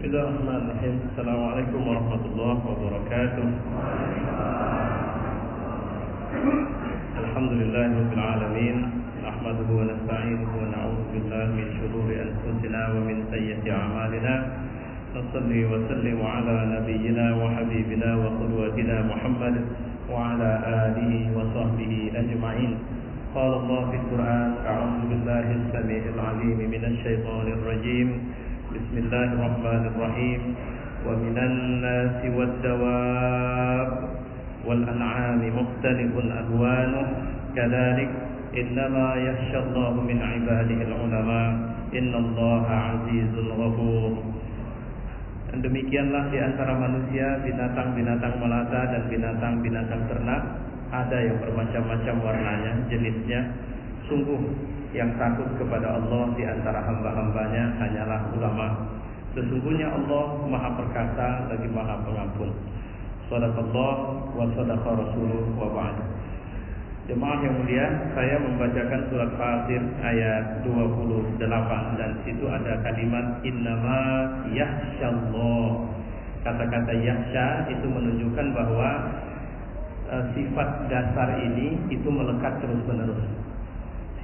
Bismillahirrahmanirrahim. Assalamualaikum warahmatullahi wabarakatuh. Alhamdulillahirabbil alamin. Nahmaduhu wa nasta'inuhu wa na'udzu billahi min shururi anfusina wa min sayyiati a'malina. Nassalli wa sallimu ala nabiyyina wa habibina wa qudwatina Muhammad wa ala alihi wa sahbihi ajma'in. Qala Allah fil Qur'an, a'udzu billahi as-sami'il 'alim minasy syaithanir rajim. Bismillahirrahmanirrahim. Wa minan nasi wad-dawab wal an'ami mukhtalifun alwanuh kadzalik innama yakhshallahu min 'ibadihi al-ulama innallaha 'azizun ghafur. Dan demikianlah di antara manusia, binatang-binatang melata dan binatang-binatang ternak, ada yang bermacam-macam warnanya, jenisnya. Sungguh yang takut kepada Allah di antara hamba-hambanya hanyalah ulama. Sesungguhnya Allah Maha Perkasa lagi Maha Pengampun. Shadaqallah wa shadaqa rasuluh wa ba'd. Jemaah yang mulia, saya membacakan surat Fatir ayat 28 dan situ ada kalimat innama yakhshallah. Kata-kata yakhsha itu menunjukkan bahwa sifat dasar ini itu melekat terus-menerus.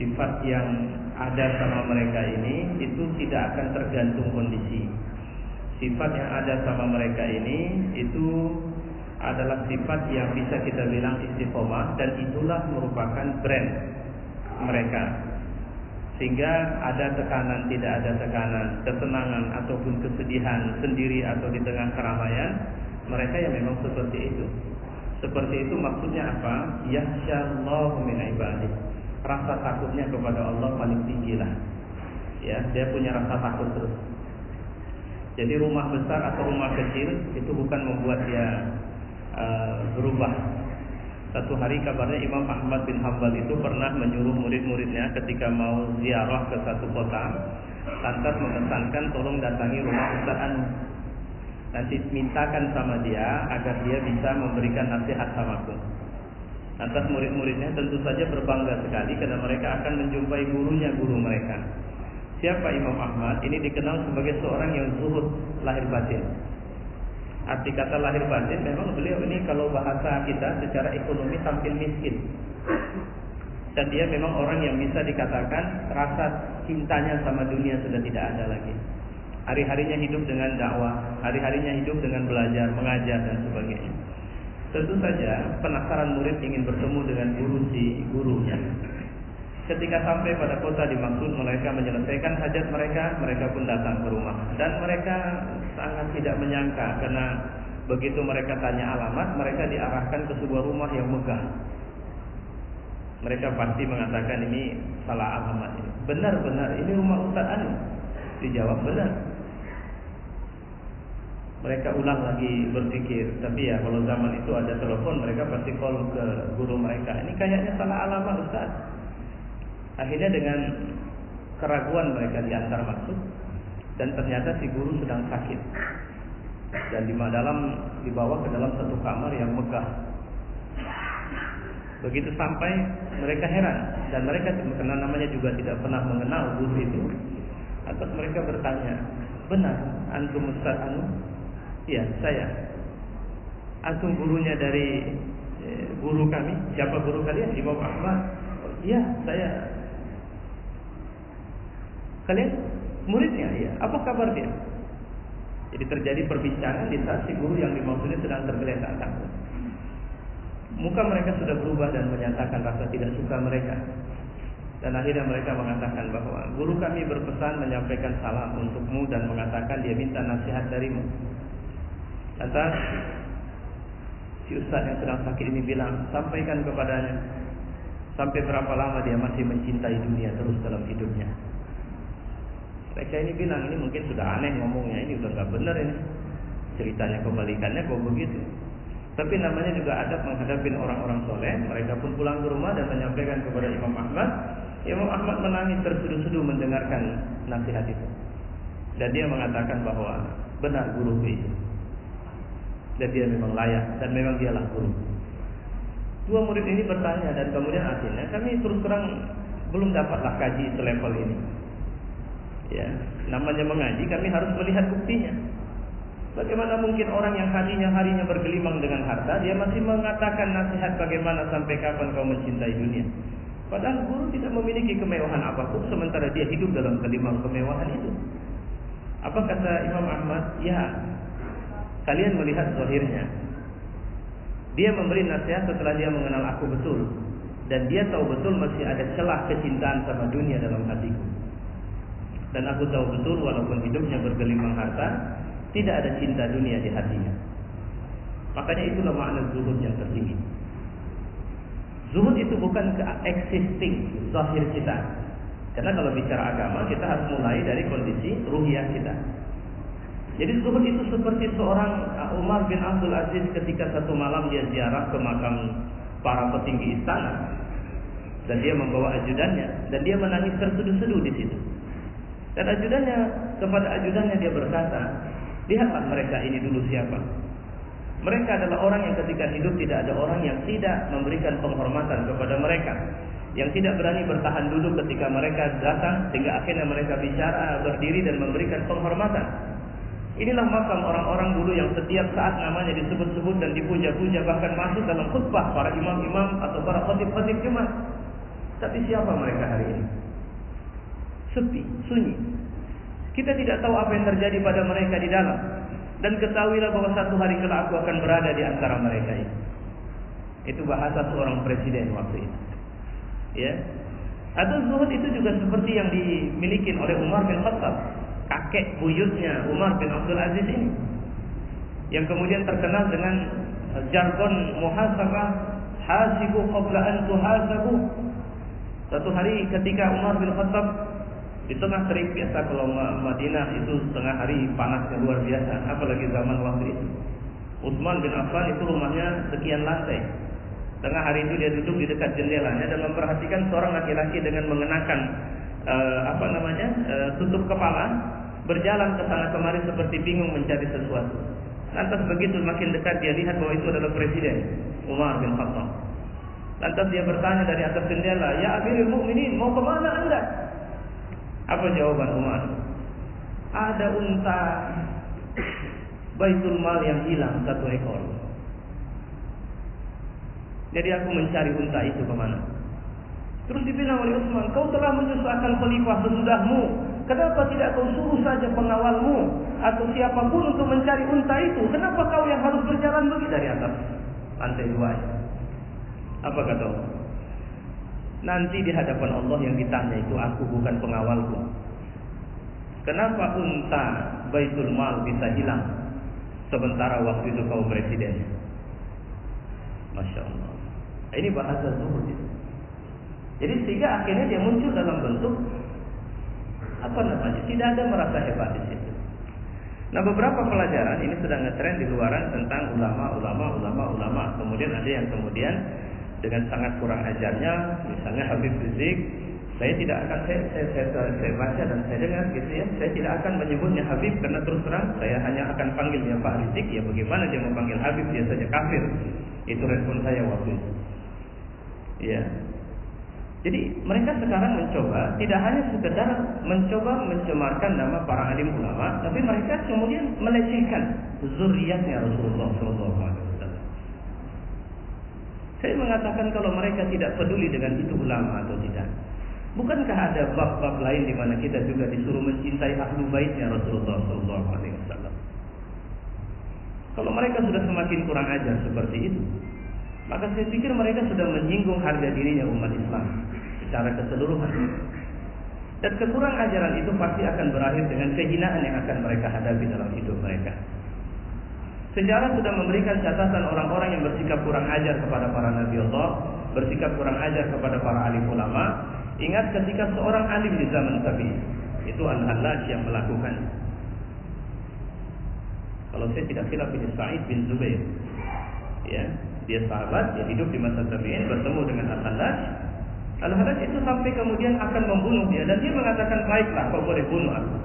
Sifat yang ada sama mereka ini itu tidak akan tergantung kondisi. Sifat yang ada sama mereka ini itu adalah sifat yang bisa kita bilang istiqomah, dan itulah merupakan brand mereka. Sehingga ada tekanan, tidak ada tekanan, kesenangan ataupun kesedihan, sendiri atau di tengah keramaian, mereka yang memang seperti itu. Seperti itu maksudnya apa? Yakhshallahu min ibadihi. Rasa takutnya kepada Allah paling tinggi lah. Ya, dia punya rasa takut terus. Jadi rumah besar atau rumah kecil itu bukan membuat dia berubah. Satu hari kabarnya Imam Ahmad bin Hanbal itu pernah menyuruh murid-muridnya ketika mau ziarah ke satu kota, lantas memesankan tolong datangi rumah Ustaz Anu. Nanti mintakan sama dia agar dia bisa memberikan nasihat samaku. Lantas murid-muridnya tentu saja berbangga sekali karena mereka akan menjumpai gurunya, guru mereka. Siapa Imam Ahmad? Ini dikenal sebagai seorang yang zuhud lahir batin. Arti kata lahir batin, memang beliau ini kalau bahasa kita secara ekonomi tampil miskin. Dan dia memang orang yang bisa dikatakan rasa cintanya sama dunia sudah tidak ada lagi. Hari-harinya hidup dengan dakwah, hari-harinya hidup dengan belajar, mengajar dan sebagainya. Tentu saja penasaran murid ingin bertemu dengan gurunya. Ketika sampai pada kota dimaksud, mereka menyelesaikan hajat mereka, mereka pun datang ke rumah. Dan mereka sangat tidak menyangka karena begitu mereka tanya alamat, mereka diarahkan ke sebuah rumah yang megah. Mereka pasti mengatakan ini salah alamat ini. Benar-benar ini rumah Ustaz Anu. Dijawab benar. Mereka ulang lagi berpikir, tapi ya kalau zaman itu ada telepon, mereka pasti call ke guru mereka. Ini kayaknya salah alamat Ustaz. Akhirnya dengan keraguan mereka diantar masuk, dan ternyata si guru sedang sakit dan dibawa ke dalam satu kamar yang megah. Begitu sampai mereka heran, dan mereka karena namanya juga tidak pernah mengenal guru itu. Atas mereka bertanya, benar antum Ustaz Anu? Iya, saya. Antum gurunya dari guru kami. Siapa guru kalian? Imam Ahmad. Oh, iya, saya. Kalian muridnya? Iya. Apa kabar dia? Jadi terjadi perbincangan di saat si guru yang dimaksudnya sedang tergeletak takut. Muka mereka sudah berubah dan menyatakan rasa tidak suka mereka. Dan akhirnya mereka mengatakan bahwa guru kami berpesan menyampaikan salam untukmu dan mengatakan dia minta nasihat darimu. Lantas si ustaz yang sedang sakit ini bilang, sampaikan kepadanya sampai berapa lama dia masih mencintai dunia terus dalam hidupnya. Mereka ini bilang, ini mungkin sudah aneh ngomongnya, ini udah gak benar ini. Ceritanya kebalikannya kok begitu. Tapi namanya juga adab menghadapi orang-orang soleh. Mereka pun pulang ke rumah dan menyampaikan kepada Imam Ahmad. Imam Ahmad menangis terseduh-seduh mendengarkan nasihat itu. Dan dia mengatakan bahwa benar guruku itu. Dan dia memang layak, dan memang dialah guru. Dua murid ini bertanya, dan kemudian akhirnya kami terus terang belum dapatlah kaji selevel ini. Ya, namanya mengaji kami harus melihat buktinya. Bagaimana mungkin orang yang harinya bergelimang dengan harta, dia masih mengatakan nasihat bagaimana sampai kapan kau mencintai dunia. Padahal guru tidak memiliki kemewahan apapun, sementara dia hidup dalam gelimang kemewahan itu. Apa kata Imam Ahmad? Ya, kalian melihat zahirnya. Dia memberi nasihat setelah dia mengenal aku betul. Dan dia tahu betul masih ada celah kecintaan sama dunia dalam hatiku. Dan aku tahu betul walaupun hidupnya bergelimang harta, tidak ada cinta dunia di hatinya. Makanya itulah makna zuhud yang tertinggi. Zuhud itu bukan existing zahir kita. Karena kalau bicara agama, kita harus mulai dari kondisi ruhiyah kita. Jadi zuhud itu seperti seorang Umar bin Abdul Aziz ketika satu malam dia ziarah ke makam para petinggi istana. Dan dia membawa ajudannya. Dan dia menangis terseduh-seduh di situ. Dan kepada ajudannya dia berkata, lihatlah mereka ini dulu siapa. Mereka adalah orang yang ketika hidup tidak ada orang yang tidak memberikan penghormatan kepada mereka, yang tidak berani bertahan duduk ketika mereka datang, sehingga akhirnya mereka bicara, berdiri dan memberikan penghormatan. Inilah makam orang-orang dulu yang setiap saat namanya disebut-sebut dan dipuja-puja, bahkan masuk dalam khutbah para imam-imam atau para khatib-khatib Jumat. Tapi siapa mereka hari ini? Sepi, sunyi. Kita tidak tahu apa yang terjadi pada mereka di dalam. Dan ketahuilah bahwa satu hari kelak aku akan berada di antara mereka ini. Itu bahasa seorang presiden waktu itu. Ya. Atau zuhud itu juga seperti yang dimiliki oleh Umar bin Khattab, kakek buyutnya Umar bin Abdul Aziz ini, yang kemudian terkenal dengan jargon muhasabah, hasibu qabla an tuhasabu. Satu hari ketika Umar bin Khattab di tengah terik, biasa kalau Madinah itu tengah hari panasnya luar biasa, apalagi zaman waktu itu. Utsman bin Affan itu rumahnya sekian lantai. Tengah hari itu dia duduk di dekat jendelanya dan memperhatikan seorang laki-laki dengan mengenakan tutup kepala, berjalan ke sana kemari seperti bingung mencari sesuatu. Lantas begitu makin dekat dia lihat bahwa itu adalah Presiden Umar bin Khattab. Lantas dia bertanya dari atas jendela, "Ya Amirul Mukminin, mau kemana Anda?" Apa jawaban Umar? Ada unta Baitul Mal yang hilang 1 ekor. Jadi aku mencari unta itu kemana? Terus dibilang oleh Utsman, kau telah menyusahkan khalifah sesudahmu. Kenapa tidak kau suruh saja pengawalmu atau siapapun untuk mencari unta itu? Kenapa kau yang harus berjalan begitu dari atas lantai 2? Apa kata Allah? Nanti di hadapan Allah yang ditanya itu aku, bukan pengawalku. Kenapa unta Baitul Mal bisa hilang sementara waktu itu kau presiden? Masya Allah. Ini bahasa zuhud itu. Jadi sehingga akhirnya dia muncul dalam bentuk tidak ada merasa hebat di situ. Nah, beberapa pelajaran ini sedang ngetren di luaran tentang ulama. Kemudian ada yang dengan sangat kurang ajarnya, misalnya Habib Rizik, saya tidak akan saya baca dan saya dengar gitu ya, saya tidak akan menyebutnya Habib karena terus terang saya hanya akan panggil dia Pak Rizik. Ya bagaimana dia memanggil Habib, dia saja kafir. Itu respon saya waktu itu. Ya. Jadi mereka sekarang mencoba tidak hanya sekedar mencoba mencemarkan nama para alim ulama, tapi mereka kemudian melecehkan zuriatnya Rasulullah SAW. Saya mengatakan kalau mereka tidak peduli dengan itu ulama atau tidak, bukankah ada bab-bab lain di mana kita juga disuruh mencintai ahlu baitnya Rasulullah SAW? Kalau mereka sudah semakin kurang ajar seperti itu, maka saya pikir mereka sudah menyinggung harga dirinya umat Islam secara keseluruhan. Dan kekurang ajaran itu pasti akan berakhir dengan kehinaan yang akan mereka hadapi dalam hidup mereka. Sejarah sudah memberikan catatan orang-orang yang bersikap kurang ajar kepada para nabi Allah, bersikap kurang ajar kepada para alim ulama. Ingat ketika seorang alim di zaman tabi'in, itu Al-Hallaj yang melakukan. Kalau saya tidak silap ini Sa'id bin Zubair. Ya, dia sahabat, dia hidup di masa tabi'in, bertemu dengan Al-Hallaj. Al-Hallaj itu sampai kemudian akan membunuh dia dan dia mengatakan, "Baiklah, kau boleh bunuh aku."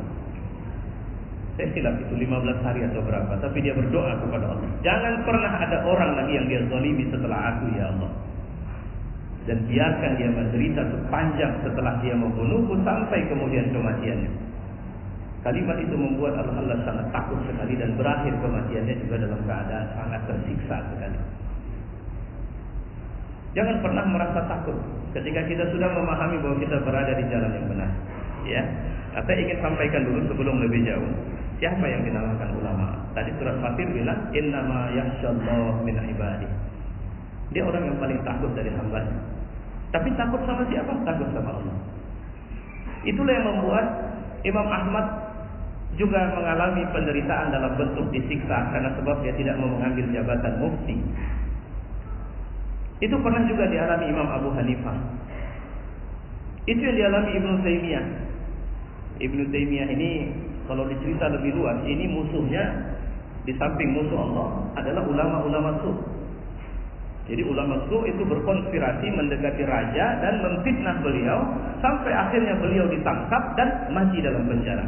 Saya silap itu 15 hari atau berapa, tapi dia berdoa kepada Allah, jangan pernah ada orang lagi yang dia zalimi setelah aku ya Allah. Dan biarkan dia menderita sepanjang setelah dia membunuhku sampai kemudian kematiannya. Kalimat itu membuat Allah sangat takut sekali dan berakhir kematiannya juga dalam keadaan sangat tersiksa sekali. Jangan pernah merasa takut ketika kita sudah memahami bahwa kita berada di jalan yang benar. Ya, saya ingin sampaikan dulu sebelum lebih jauh. Siapa yang dinamakan ulama? Tadi surat Fatir bilang, innama yakhshallahu min ibadihi. Dia orang yang paling takut dari hamba-Nya. Tapi takut sama siapa? Takut sama Allah. Itulah yang membuat Imam Ahmad juga mengalami penderitaan dalam bentuk disiksa karena sebab dia tidak mau mengambil jabatan mufti. Itu pernah juga dialami Imam Abu Hanifah. Itu yang dialami Ibnu Taimiyah. Ibnu Taimiyah ini kalau dicerita lebih luas, ini musuhnya di samping musuh Allah adalah ulama-ulama su. Jadi ulama su itu berkonspirasi mendekati raja dan memfitnah beliau sampai akhirnya beliau ditangkap dan mati dalam penjara.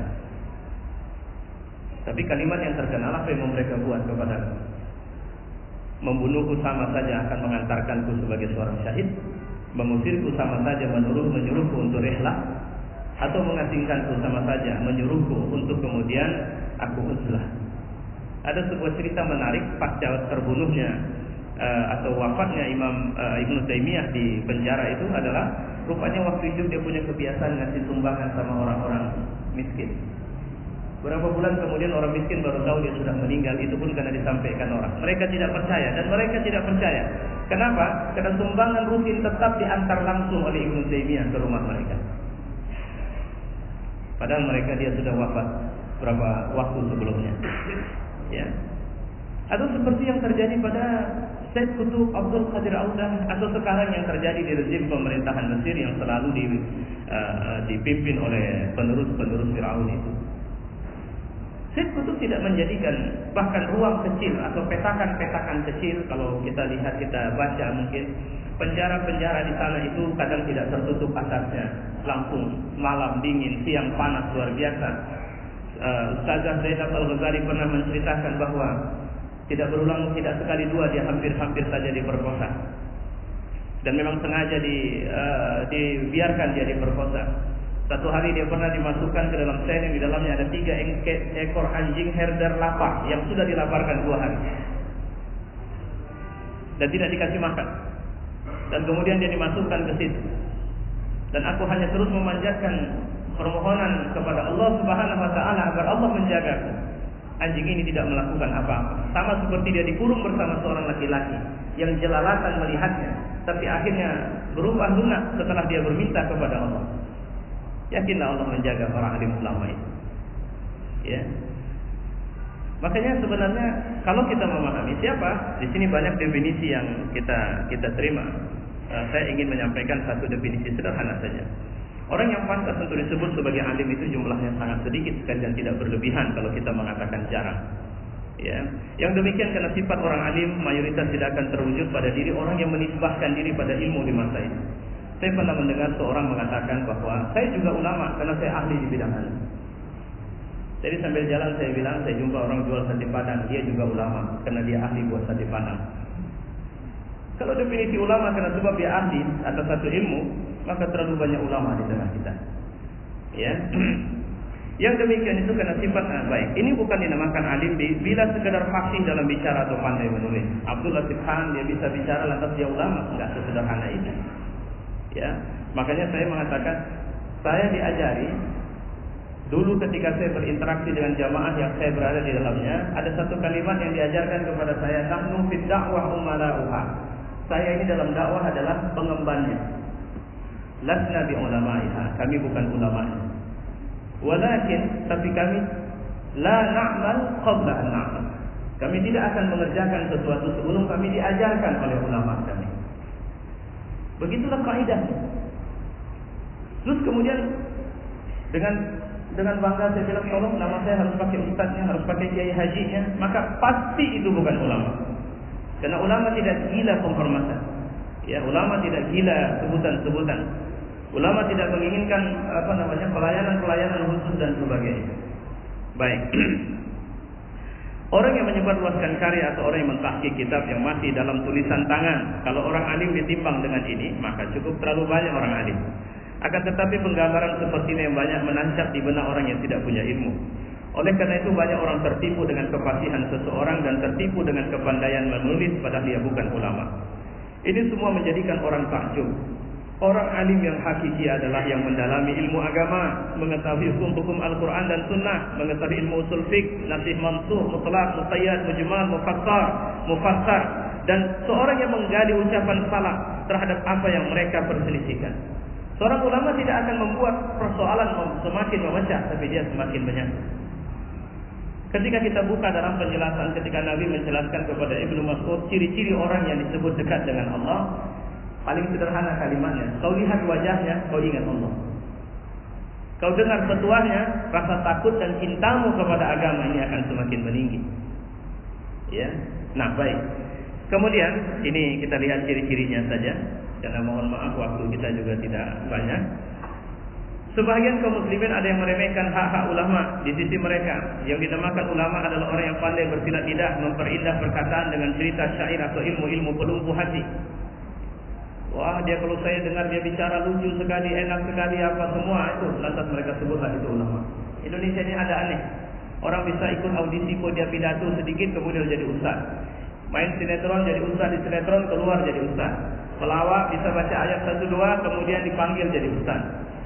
Tapi kalimat yang terkenal apa yang mereka buat kepada membunuhku sama saja akan mengantarkanku sebagai seorang syahid, mengusirku sama saja menyuruhku untuk rihlah, atau mengasingkanku sama saja menyuruhku untuk kemudian aku uzlah. Ada sebuah cerita menarik pasca terbunuhnya atau wafatnya Imam Ibnu Taimiyah di penjara itu adalah rupanya waktu itu dia punya kebiasaan ngasih sumbangan sama orang-orang miskin. Berapa bulan kemudian orang miskin baru tahu dia sudah meninggal, itu pun karena disampaikan orang. Mereka tidak percaya dan mereka tidak percaya. Kenapa? Karena sumbangan rutin tetap diantar langsung oleh Ibnu Taimiyah ke rumah mereka. Padahal mereka dia sudah wafat berapa waktu sebelumnya. Ya. Atau seperti yang terjadi pada Syekh Qutb Abdul Qadir Audah, atau sekarang yang terjadi di rezim pemerintahan Mesir yang selalu dipimpin oleh penerus-penerus Firaun itu. Syekh Qutb tidak menjadikan bahkan ruang kecil atau petakan-petakan kecil. Kalau kita lihat, kita baca mungkin penjara-penjara di sana itu kadang tidak tertutup asapnya, langsung malam dingin, siang panas luar biasa. Ustazah Zainab Al-Ghazali pernah menceritakan bahwa tidak berulang, tidak sekali dua dia hampir-hampir saja diperkosa. Dan memang sengaja dibiarkan dia diperkosa. Satu hari dia pernah dimasukkan ke dalam sel yang di dalamnya ada 3 ekor anjing herder lapar yang sudah dilaparkan 2 hari. Dan tidak dikasih makan. Dan kemudian dia dimasukkan ke situ. Dan aku hanya terus memanjatkan permohonan kepada Allah Subhanahu wa taala agar Allah menjagaku. Anjing ini tidak melakukan apa-apa. Sama seperti dia dikurung bersama seorang laki-laki yang jelalatan melihatnya, tapi akhirnya berubah lunak setelah dia berminta kepada Allah. Yakinlah Allah menjaga para alim ulama itu. Ya. Makanya sebenarnya kalau kita memahami siapa, di sini banyak definisi yang kita terima. Saya ingin menyampaikan satu definisi sederhana saja. Orang yang pantas untuk disebut sebagai alim itu jumlahnya sangat sedikit sekali dan tidak berlebihan kalau kita mengatakan jarang. Ya, yang demikian karena sifat orang alim mayoritas tidak akan terwujud pada diri orang yang menisbahkan diri pada ilmu di masa itu. Saya pernah mendengar seorang mengatakan bahwa saya juga ulama karena saya ahli di bidang ini. Jadi sambil jalan saya bilang, saya jumpa orang jual sate padang, dia juga ulama karena dia ahli buat sate padang. Kalau definisi ulama karena sebab dia ahli atas satu ilmu, maka terlalu banyak ulama di tengah kita. Ya. Yang demikian itu karena sifat baik. Ini bukan dinamakan alim bila sekedar fasih dalam bicara atau pandai menulis. Abdul Latif Khan dia bisa bicara lantas dia ulama, enggak sesederhana itu. Ya, makanya saya mengatakan saya diajari dulu ketika saya berinteraksi dengan jamaah yang saya berada di dalamnya, ada satu kalimat yang diajarkan kepada saya, nahnu fid da'wah umala'uha. Saya ini dalam dakwah adalah pengembannya. Lasna bi ulama'iha, kami bukan ulamanya. Walakin, tapi kami la na'mal qabla an na'mal. Kami tidak akan mengerjakan sesuatu sebelum kami diajarkan oleh ulama kami. Begitulah kaidahnya. Terus kemudian dengan bangga saya bilang, tolong nama saya harus pakai ustaznya, harus pakai kiai hajinya, maka pasti itu bukan ulama. Karena ulama tidak gila penghormatan. Ya, ulama tidak gila sebutan-sebutan. Ulama tidak menginginkan pelayanan-pelayanan khusus dan sebagainya. Baik. Orang yang menyebarluaskan karya atau orang yang mentahqiq kitab yang masih dalam tulisan tangan, kalau orang alim ditimbang dengan ini, maka cukup terlalu banyak orang alim. Akan tetapi penggambaran seperti ini yang banyak menancap di benak orang yang tidak punya ilmu. Oleh karena itu banyak orang tertipu dengan kefasihan seseorang dan tertipu dengan kepandaian menulis padahal dia bukan ulama. Ini semua menjadikan orang takjub. Orang alim yang hakiki adalah yang mendalami ilmu agama, mengetahui hukum-hukum Al-Quran dan Sunnah, mengetahui ilmu usul fiqh, nasih mansukh, mutlaq, muqayyad, mujmal, mufassar, dan seorang yang menggali ucapan salaf terhadap apa yang mereka perselisihkan. Seorang ulama tidak akan membuat persoalan semakin memecah, tapi dia semakin menyatu. Ketika kita buka dalam penjelasan ketika Nabi menjelaskan kepada Ibnu Mas'ud ciri-ciri orang yang disebut dekat dengan Allah, paling sederhana kalimatnya, kau lihat wajahnya, kau ingat Allah. Kau dengar petuahnya, rasa takut dan cintamu kepada agama ini akan semakin meninggi. Ya, nah baik. Kemudian ini kita lihat ciri-cirinya saja, karena mohon maaf waktu kita juga tidak banyak. Sebagian kaum muslimin ada yang meremehkan hak-hak ulama di sisi mereka. Yang dinamakan ulama adalah orang yang pandai bersilat lidah, memperindah perkataan dengan cerita syair atau ilmu-ilmu pelumpuh hati. Wah, dia kalau saya dengar dia bicara lucu sekali, enak sekali, apa semua itu lantas mereka sebutlah itu ulama. Indonesia ini ada aneh. Orang bisa ikut audisi dia pidato sedikit kemudian jadi ustaz. Main sinetron jadi ustaz di sinetron, keluar jadi ustaz. Pelawak bisa baca ayat 1 2 kemudian dipanggil jadi ustaz.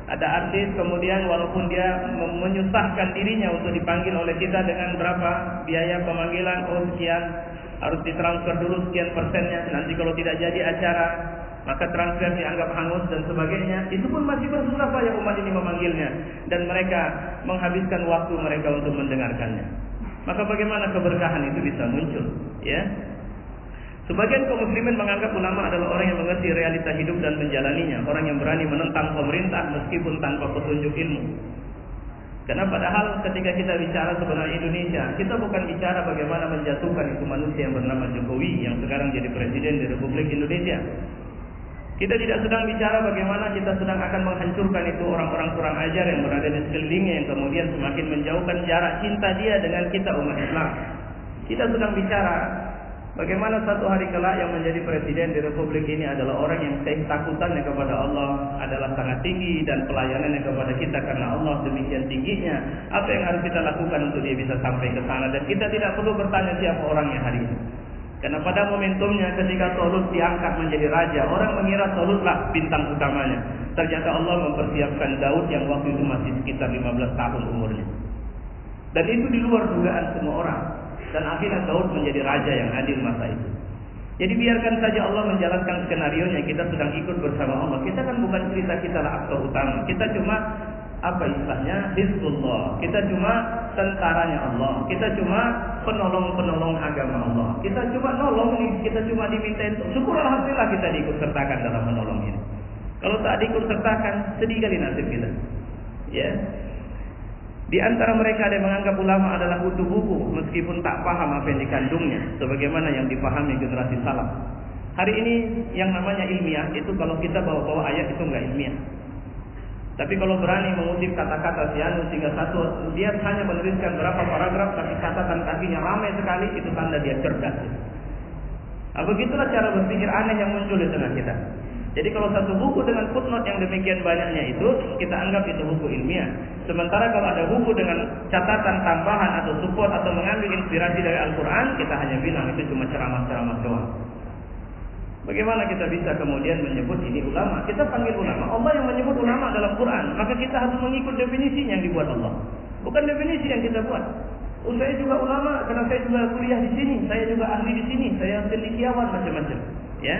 Ada artis kemudian walaupun dia menyusahkan dirinya untuk dipanggil oleh kita dengan berapa biaya pemanggilan, oh sekian, harus ditransfer dulu sekian persennya, nanti kalau tidak jadi acara maka transfer dianggap hangus dan sebagainya. Itu pun masih bersusah payah umat ini memanggilnya dan mereka menghabiskan waktu mereka untuk mendengarkannya. Maka bagaimana keberkahan itu bisa muncul, ya? Sebagian kaum muslimin menganggap ulama adalah orang yang mengerti realita hidup dan menjalaninya, orang yang berani menentang pemerintah meskipun tanpa petunjuk ilmu. Karena padahal ketika kita bicara sebenarnya Indonesia, kita bukan bicara bagaimana menjatuhkan itu manusia yang bernama Jokowi yang sekarang jadi presiden di Republik Indonesia. Kita tidak sedang bicara bagaimana kita sedang akan menghancurkan itu orang-orang kurang ajar yang berada di sekelilingnya yang kemudian semakin menjauhkan jarak cinta dia dengan kita umat Islam. Kita sedang bicara bagaimana satu hari kelak yang menjadi presiden di Republik ini adalah orang yang ketakutannya kepada Allah adalah sangat tinggi dan pelayanannya kepada kita karena Allah demikian tingginya. Apa yang harus kita lakukan untuk dia bisa sampai ke sana, dan kita tidak perlu bertanya siapa orangnya hari ini. Karena pada momentumnya ketika Talut diangkat menjadi raja, orang mengira Talutlah bintang utamanya. Ternyata Allah mempersiapkan Daud yang waktu itu masih sekitar 15 tahun umurnya. Dan itu di luar dugaan semua orang. Dan akhirnya Daud menjadi raja yang adil masa itu. Jadi biarkan saja Allah menjalankan skenario-nya, kita sedang ikut bersama Allah. Kita kan bukan cerita kita lah aktor utama. Kita cuma apa istilahnya? Hizbullah. Kita cuma tentaranya Allah. Kita cuma penolong-penolong agama Allah. Kita cuma nolong nih, kita cuma dimintain. Syukur alhamdulillah kita diikut sertakan dalam menolong ini. Kalau tak diikut sertakan, sedih kali nasib kita. Ya. Di antara mereka ada yang menganggap ulama adalah kutu buku meskipun tak paham apa yang dikandungnya, sebagaimana yang dipahami generasi salaf. Hari ini yang namanya ilmiah itu kalau kita bawa-bawa ayat itu enggak ilmiah. Tapi kalau berani mengutip kata-kata si anu sehingga satu dia hanya menuliskan berapa paragraf tapi catatan kakinya ramai sekali, itu tanda dia cerdas. Nah, begitulah cara berpikir aneh yang muncul di tengah kita. Jadi kalau satu buku dengan footnote yang demikian banyaknya itu kita anggap itu buku ilmiah. Sementara kalau ada buku dengan catatan tambahan atau support atau mengambil inspirasi dari Al-Quran, kita hanya bilang itu cuma ceramah-ceramah doang. Bagaimana kita bisa kemudian menyebut ini ulama? Kita panggil ulama. Allah yang menyebut ulama dalam Quran, maka kita harus mengikut definisi yang dibuat Allah, bukan definisi yang kita buat. Oh, saya juga ulama karena saya juga kuliah di sini, saya juga ahli di sini, saya cendekiawan macam-macam. Ya.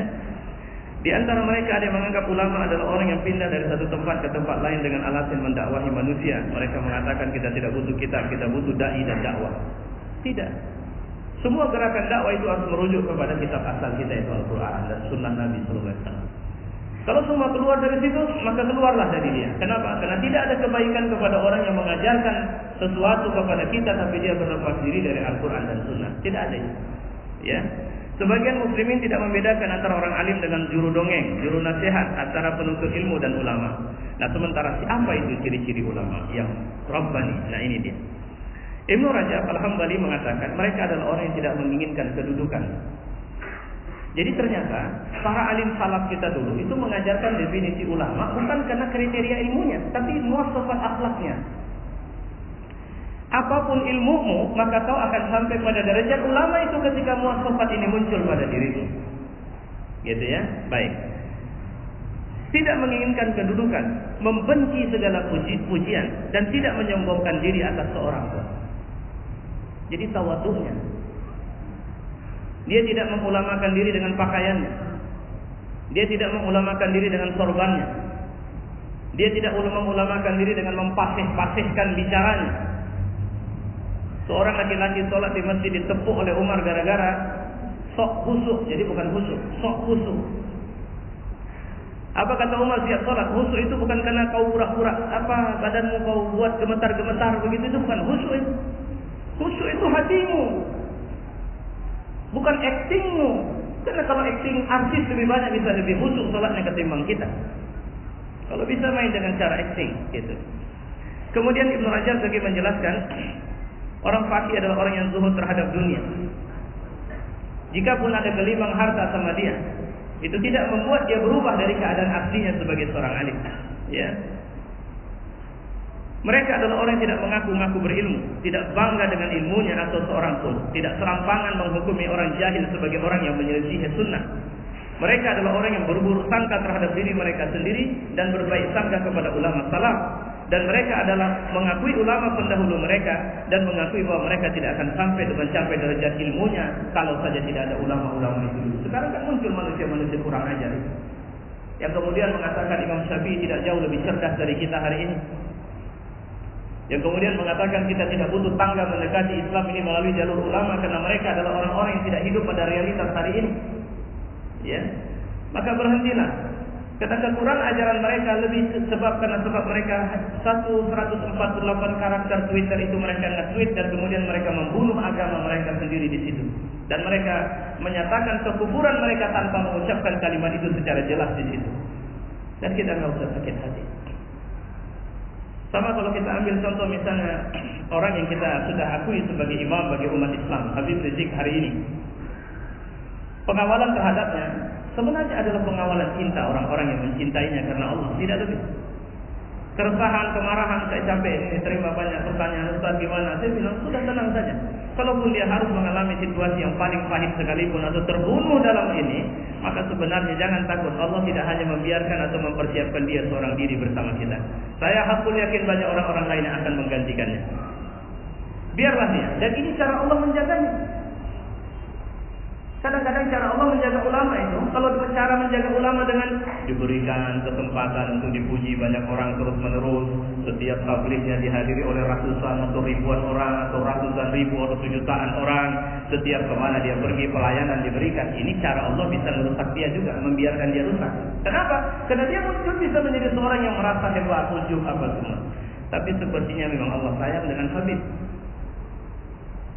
Di antara mereka ada yang menganggap ulama adalah orang yang pindah dari satu tempat ke tempat lain dengan alasan mendakwahi manusia. Mereka mengatakan kita tidak butuh kitab, kita butuh dai dan dakwah. Tidak. Semua gerakan dakwah itu harus merujuk kepada kitab asal kita, itu Al-Quran dan Sunnah Nabi SAW. Kalau semua keluar dari situ, maka keluarlah dari dia. Kenapa? Karena tidak ada kebaikan kepada orang yang mengajarkan sesuatu kepada kita tapi dia berlepas diri dari Al-Quran dan Sunnah. Tidak ada itu. Ya. Sebagian muslimin tidak membedakan antara orang alim dengan juru dongeng, juru nasihat, antara penuntut ilmu dan ulama. Nah, sementara siapa itu ciri-ciri ulama yang Rabbani? Nah, ini dia. Ibnu Rajab Al-Hambali mengatakan mereka adalah orang yang tidak menginginkan kedudukan. Jadi ternyata para alim salaf kita dulu itu mengajarkan definisi ulama bukan karena kriteria ilmunya, tapi muwasafat akhlaknya. Apapun ilmumu, maka kau akan sampai pada derajat ulama itu ketika muwasafat ini muncul pada dirimu. Gitu ya? Baik. Tidak menginginkan kedudukan, membenci segala puji-pujian, dan tidak menyombongkan diri atas seorang pun. Jadi tawadhu'nya. Dia tidak mengulamakan diri dengan pakaiannya. Dia tidak mengulamakan diri dengan sorbannya. Dia tidak mengulamakan diri dengan mempasih-pasihkan bicaranya. Seorang laki-laki sholat di masjid ditepuk oleh Umar gara-gara sok khusyuk. Jadi bukan khusyuk, sok khusyuk. Apa kata Umar siap sholat? Khusyuk itu bukan karena kau pura-pura badanmu kau buat gemetar-gemetar begitu, itu bukan khusyuk itu. Khusyuk itu hatimu, bukan aktingmu. Karena kalau akting artis lebih banyak bisa lebih khusyuk sholatnya ketimbang kita. Kalau bisa main dengan cara akting gitu. Kemudian Ibnu Rajab lagi menjelaskan, orang fakih adalah orang yang zuhud terhadap dunia. Jikapun ada gelimang harta sama dia, itu tidak membuat dia berubah dari keadaan aslinya sebagai seorang alim. Ya. Mereka adalah orang yang tidak mengaku-ngaku berilmu, tidak bangga dengan ilmunya atau seorang pun, tidak serampangan menghukumi orang jahil sebagai orang yang menyelisihi sunnah. Mereka adalah orang yang berburuk sangka terhadap diri mereka sendiri dan berbaik sangka kepada ulama salaf. Dan mereka adalah mengakui ulama pendahulu mereka dan mengakui bahwa mereka tidak akan sampai dengan mencapai derajat ilmunya kalau saja tidak ada ulama-ulama itu. Sekarang kan muncul manusia-manusia kurang ajar yang kemudian mengatakan Imam Syafi'i tidak jauh lebih cerdas dari kita hari ini. Yang kemudian mengatakan kita tidak butuh tangga mendekati Islam ini melalui jalur ulama karena mereka adalah orang-orang yang tidak hidup pada realitas hari ini. Ya, maka berhentilah. Karena kekurangan ajaran mereka lebih karena sebab mereka 148 karakter Twitter itu mereka nge-tweet dan kemudian mereka membunuh agama mereka sendiri di situ. Dan mereka menyatakan kekufuran mereka tanpa mengucapkan kalimat itu secara jelas di situ. Dan kita nggak usah sakit hati. Sama kalau kita ambil contoh misalnya orang yang kita sudah akui sebagai imam bagi umat Islam, Habib Rizik hari ini. Pengawalan terhadapnya sebenarnya adalah pengawalan cinta orang-orang yang mencintainya karena Allah, tidak lebih. Keresahan, kemarahan, saya capek ini terima banyak pertanyaan, Ustaz gimana? Saya bilang sudah tenang saja. Kalaupun dia harus mengalami situasi yang paling pahit sekalipun atau terbunuh dalam ini, maka sebenarnya jangan takut. Allah tidak hanya membiarkan atau mempersiapkan dia seorang diri bersama kita. Saya hakul yakin banyak orang-orang lain yang akan menggantikannya. Biarlah dia. Dan ini cara Allah menjaganya. Kadang-kadang cara Allah menjaga ulama itu, kalau cara menjaga ulama dengan diberikan kesempatan untuk dipuji banyak orang terus-menerus, setiap tablignya dihadiri oleh ratusan atau ribuan orang atau ratusan ribu atau jutaan orang, setiap kemana dia pergi pelayanan diberikan. Ini cara Allah bisa merusak dia juga, membiarkan dia rusak. Kenapa? Karena dia muncul bisa menjadi seorang yang merasa hebat, ujub apa semua. Tapi sepertinya memang Allah sayang dengan Habib.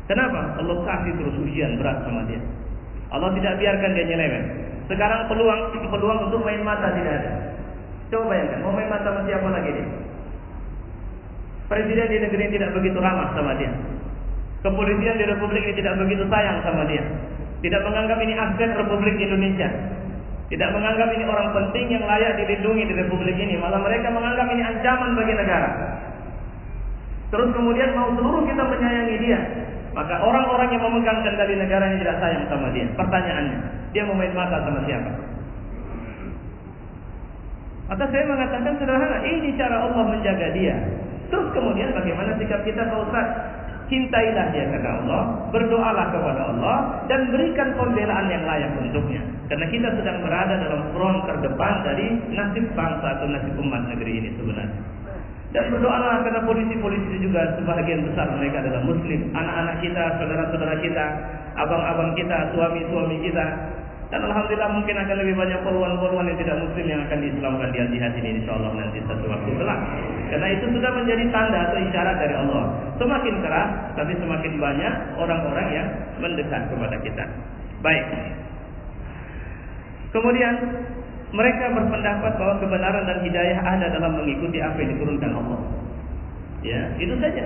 Kenapa? Allah kasih terus ujian berat sama dia. Allah tidak biarkan dia nyeleweng. Sekarang peluang untuk main mata tidak ada. Coba bayangkan, mau main mata sama siapa lagi dia? Presiden di negeri ini tidak begitu ramah sama dia. Kepolisian di Republik ini tidak begitu sayang sama dia. Tidak menganggap ini aset Republik Indonesia. Tidak menganggap ini orang penting yang layak dilindungi di Republik ini. Malah mereka menganggap ini ancaman bagi negara. Terus kemudian mau seluruh kita menyayangi dia. Maka orang-orang yang memegang kendali negaranya tidak sayang sama dia. Pertanyaannya, dia mau main mata sama siapa? Maka saya mengatakan sederhana, ini cara Allah menjaga dia. Terus kemudian bagaimana sikap kita Pak Ustaz? Cintailah dia karena Allah, berdoalah kepada Allah, dan berikan pembelaan yang layak untuknya. Karena kita sedang berada dalam front terdepan dari nasib bangsa atau nasib umat negeri ini sebenarnya. Dan berdoalah karena polisi-polisi juga sebahagian besar mereka adalah muslim. Anak-anak kita, saudara-saudara kita, abang-abang kita, suami-suami kita. Dan alhamdulillah mungkin akan lebih banyak poluan-poluan yang tidak muslim yang akan diislamkan di hati ini insyaallah nanti satu waktu kelak. Karena itu sudah menjadi tanda atau isyarat dari Allah. Semakin keras tapi semakin banyak orang-orang yang mendekat kepada kita. Baik. Kemudian mereka berpendapat bahwa kebenaran dan hidayah ada dalam mengikuti apa yang diturunkan Allah. Ya, itu saja.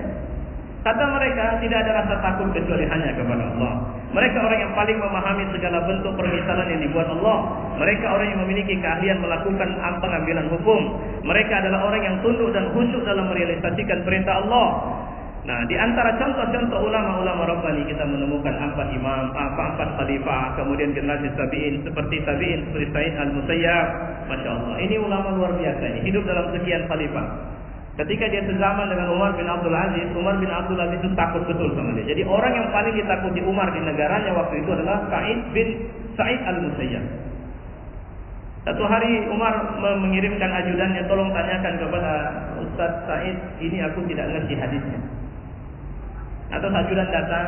Kata mereka, tidak ada rasa takut kecuali hanya kepada Allah. Mereka orang yang paling memahami segala bentuk permisalan yang dibuat Allah. Mereka orang yang memiliki keahlian melakukan pengambilan hukum. Mereka adalah orang yang tunduk dan khusyuk dalam merealisasikan perintah Allah. Nah, di antara contoh-contoh ulama-ulama Rabbani kita menemukan 4 imam, 4 khalifah, kemudian generasi tabi'in seperti Sa'id Al-Musayyab. Masya Allah, ini ulama luar biasa, ini hidup dalam sekian khalifah. Ketika dia sezaman dengan Umar bin Abdul Aziz itu takut betul sama dia. Jadi orang yang paling ditakuti Umar di negaranya waktu itu adalah Sa'id Al-Musayyab. Satu hari Umar mengirimkan ajudannya, tolong tanyakan kepada Ustaz Sa'id, ini aku tidak ngerti hadisnya. Atau ajudan datang,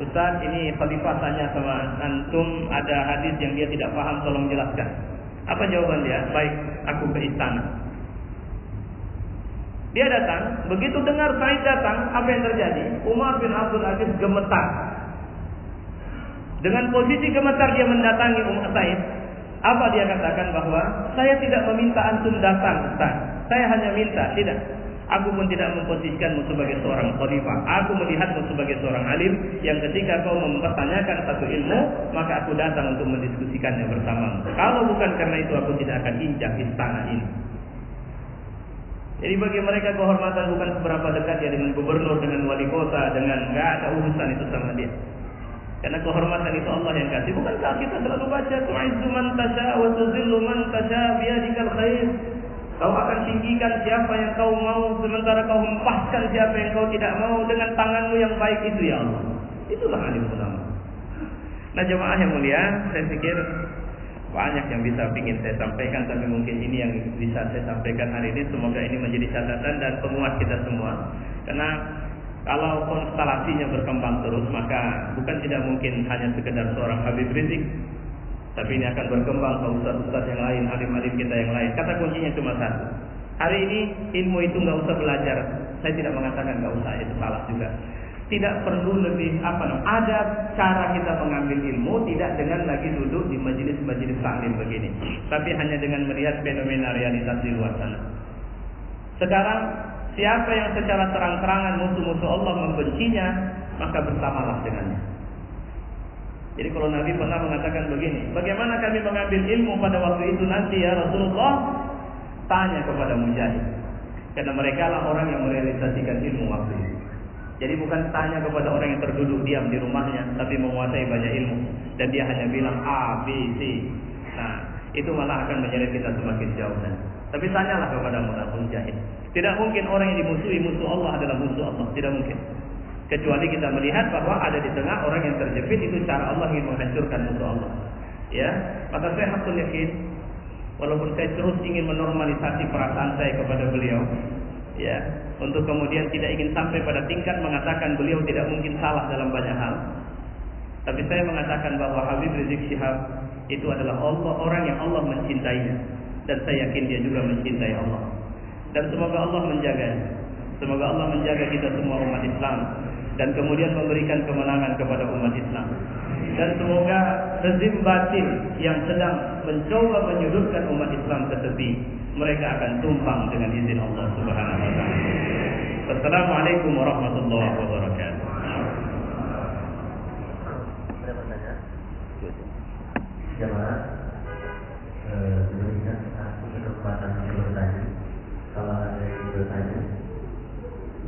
Ustaz, ini khalifah tanya sama antum, ada hadis yang dia tidak paham, tolong jelaskan. Apa jawaban dia? Baik, aku ke istana. Dia datang, begitu dengar Sa'id datang, apa yang terjadi? Umar bin Abdul Aziz gemetar. Dengan posisi gemetar dia mendatangi Umar Sa'id. Apa dia katakan? Bahwa saya tidak meminta antum datang, Ustaz. Saya hanya minta, tidak. Aku pun tidak memposisikanmu sebagai seorang khalifah. Aku melihatmu sebagai seorang alim yang ketika kau mempertanyakan satu ilmu, maka aku datang untuk mendiskusikannya bersamamu. Kalau bukan karena itu, aku tidak akan injak istana ini. Jadi bagi mereka kehormatan bukan seberapa dekat ya dengan gubernur, dengan wali kota, dengan nggak ada urusan itu sama dia. Karena kehormatan itu Allah yang kasih. Bukankah kita selalu baca tu'izzu man tasha wa tuzillu man tasha biyadikal khair. Kau akan tinggikan siapa yang kau mau, sementara kau hempaskan siapa yang kau tidak mau dengan tanganmu yang baik itu ya Allah. Itulah alim ulama. Nah jemaah yang mulia, saya pikir banyak yang ingin saya sampaikan, tapi mungkin ini yang bisa saya sampaikan hari ini. Semoga ini menjadi catatan dan penguat kita semua. Karena kalau konstelasinya berkembang terus, maka bukan tidak mungkin hanya sekedar seorang Habib Rizik, tapi ini akan berkembang ke ustaz-ustaz yang lain, alim-alim kita yang lain. Kata kuncinya cuma satu. Hari ini ilmu itu nggak usah belajar. Saya tidak mengatakan nggak usah, itu salah juga. Tidak perlu lebih ada cara kita mengambil ilmu tidak dengan lagi duduk di majelis-majelis taklim begini, tapi hanya dengan melihat fenomena realitas di luar sana. Sekarang siapa yang secara terang-terangan musuh-musuh Allah membencinya, maka bersamalah dengannya. Jadi kalau Nabi pernah mengatakan begini, bagaimana kami mengambil ilmu pada waktu itu nanti ya Rasulullah? Tanya kepada Mujahid, karena mereka lah orang yang merealisasikan ilmu waktu itu. Jadi bukan tanya kepada orang yang terduduk diam di rumahnya, tapi menguasai banyak ilmu, dan dia hanya bilang A, B, C. Nah, itu malah akan menyeret kita semakin jauh. Tapi tanyalah kepada Mujahid. Tidak mungkin orang yang dimusuhi musuh Allah adalah musuh Allah, tidak mungkin. Kecuali kita melihat bahwa ada di tengah orang yang terjepit, itu cara Allah ingin menghancurkan musuh Allah. Ya, maka saya hakul yakin, walaupun saya terus ingin menormalisasi perasaan saya kepada beliau, ya, untuk kemudian tidak ingin sampai pada tingkat mengatakan beliau tidak mungkin salah dalam banyak hal. Tapi saya mengatakan bahwa Habib Rizik Syihab itu adalah orang yang Allah mencintainya, dan saya yakin dia juga mencintai Allah. Dan semoga Allah menjaganya. Semoga Allah menjaga kita semua umat Islam, dan kemudian memberikan kemenangan kepada umat Islam. Dan semoga rezim batil yang sedang mencoba menyudutkan umat Islam ke tepi, mereka akan tumpang dengan izin Allah Subhanahu wa taala. Assalamualaikum warahmatullahi wabarakatuh. Jemaah